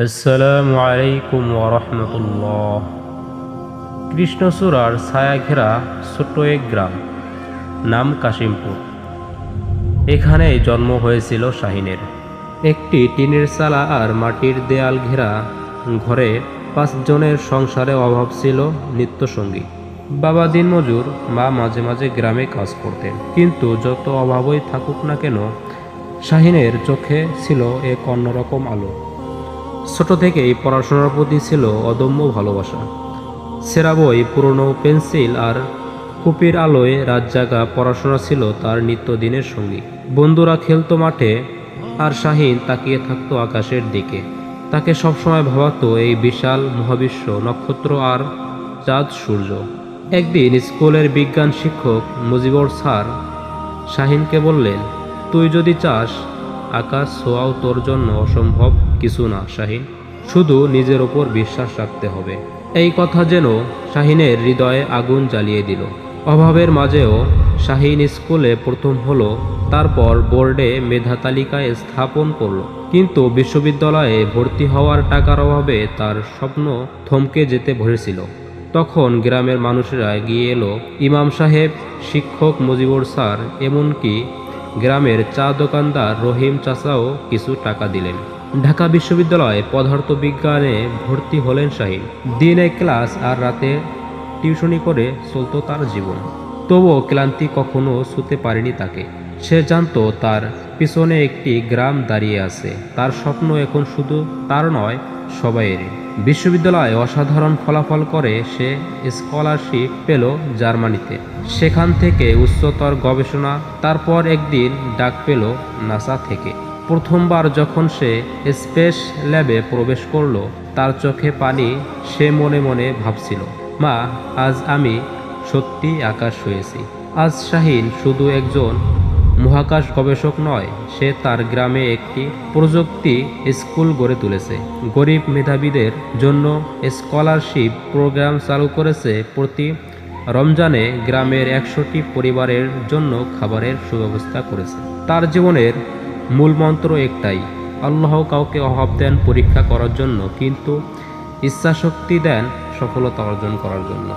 আসসালামু আলাইকুম ওয়া রাহমাতুল্লাহ। কৃষ্ণচূড়ার ছায়া ঘেরা ছোট্ট এক গ্রাম, নাম কাশিমপুর। এখানেই জন্ম হয়েছিল শাহিনের। একটি টিনের চালা আর মাটির দেয়াল ঘেরা ঘরে 5 জনের সংসারে অভাব ছিল নিত্যসঙ্গী। বাবা দিনমজুর, মা মাঝে মাঝে গ্রামে কাজ করতেন। কিন্তু যত অভাবই থাকুক না কেন, শাহিনের চোখে ছিল এক অন্যরকম আলো। ছোট থেকেই পড়াশোনার প্রতি ছিল অদম্য ভালোবাসা। সেরা বই, পুরনো পেন্সিল আর কুপির আলোয় রাত জাগা পড়াশোনা ছিল তার নিত্যদিনের সঙ্গী। বন্ধুরা খেলতো মাঠে, আর শাহিন তাকিয়ে থাকতো আকাশের দিকে। তাকে সবসময় ভাবাতো এই বিশাল মহাবিশ্ব, নক্ষত্র আর চাঁদ সূর্য। একদিন স্কুলের বিজ্ঞান শিক্ষক মুজিবর স্যার শাহিনকে বললেন, তুই যদি চাস, আকাশ ছোঁয়াও তোর জন্য অসম্ভব কিছু না শাহিন, শুধু নিজের ওপর বিশ্বাস রাখতে হবে। এই কথা যেন শাহিনের হৃদয়ে আগুন জ্বালিয়ে দিল। অভাবের মাঝেও শাহিন স্কুলে প্রথম হলো, তারপর বোর্ডে মেধা তালিকায় স্থাপন করলো। কিন্তু বিশ্ববিদ্যালয়ে ভর্তি হওয়ার টাকার অভাবে তার স্বপ্ন থমকে যেতে বসেছিল। তখন গ্রামের মানুষেরা এগিয়ে এলো। ইমাম সাহেব, শিক্ষক মুজিবুর স্যার, এমনকি গ্রামের চা দোকানদার রহিম চাচাও কিছু টাকা দিলেন। ঢাকা বিশ্ববিদ্যালয়ে পদার্থবিজ্ঞানে ভর্তি হলেন শাহিন। দিনে ক্লাস আর রাতে টিউশনি করে চলত তার জীবন। তবুও ক্লান্তি কখনো ছুঁতে পারেনি তাকে। সে জানতো তার পিছনে একটি গ্রাম দাঁড়িয়ে আছে। তার স্বপ্ন এখন শুধু তার নয়, সবাইয়েরই। বিশ্ববিদ্যালয়ে অসাধারণ ফলাফল করে সে স্কলারশিপ পেল জার্মানিতে। সেখান থেকে উচ্চতর গবেষণা। তারপর একদিন ডাক পেল নাসা থেকে। প্রথমবার যখন সে স্পেস ল্যাবে প্রবেশ করলো, তার চোখে পানি। সে মনে মনে ভাবছিল, মা, আজ আমি সত্যি আকাশ হয়েছি। আজ শাহিন শুধু একজন মহাকাশ গবেষক নয়, সে তার গ্রামে একটি প্রযুক্তি স্কুল গড়ে তুলেছে। গরিব মেধাবীদের জন্য স্কলারশিপ প্রোগ্রাম চালু করেছে। প্রতি রমজানে গ্রামের 100টি পরিবারের জন্য খাবারের সুব্যবস্থা করেছে। তার জীবনের মূল মন্ত্র একটাই, আল্লাহ কাউকে অভাব দেন পরীক্ষা করার জন্য, কিন্তু ইচ্ছাশক্তি দেন সফলতা অর্জন করার জন্য।